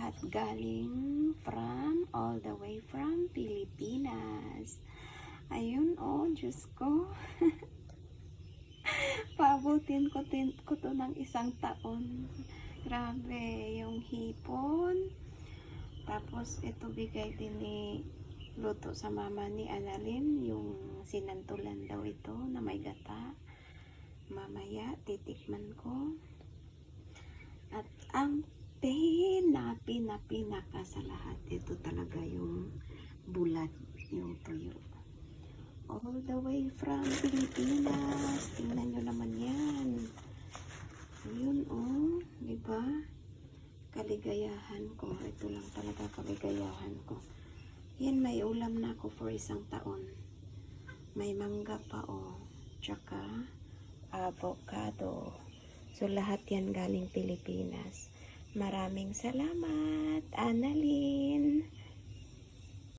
lahat galing all the way from Pilipinas. Ayun, oh, Diyos ko. Paabutin ko to ng 1 taon. Grabe, yung hipon. Tapos, ito bigay din ni luto sa mama ni Annalyn. Yung sinantulan daw ito na may gata. Mamaya, titikman ko. At ang pinaka sa lahat, ito talaga yung bulat, yung tuyo. All the way from Pilipinas. Tingnan nyo naman yan. Ayun, oh. Diba? Kaligayahan ko. Ito lang talaga kaligayahan ko. Yan, may ulam na ako for 1 taon. May mangga pa, oh. Tsaka, avocado. So, lahat yan galing Pilipinas. Maraming salamat, Annalyn.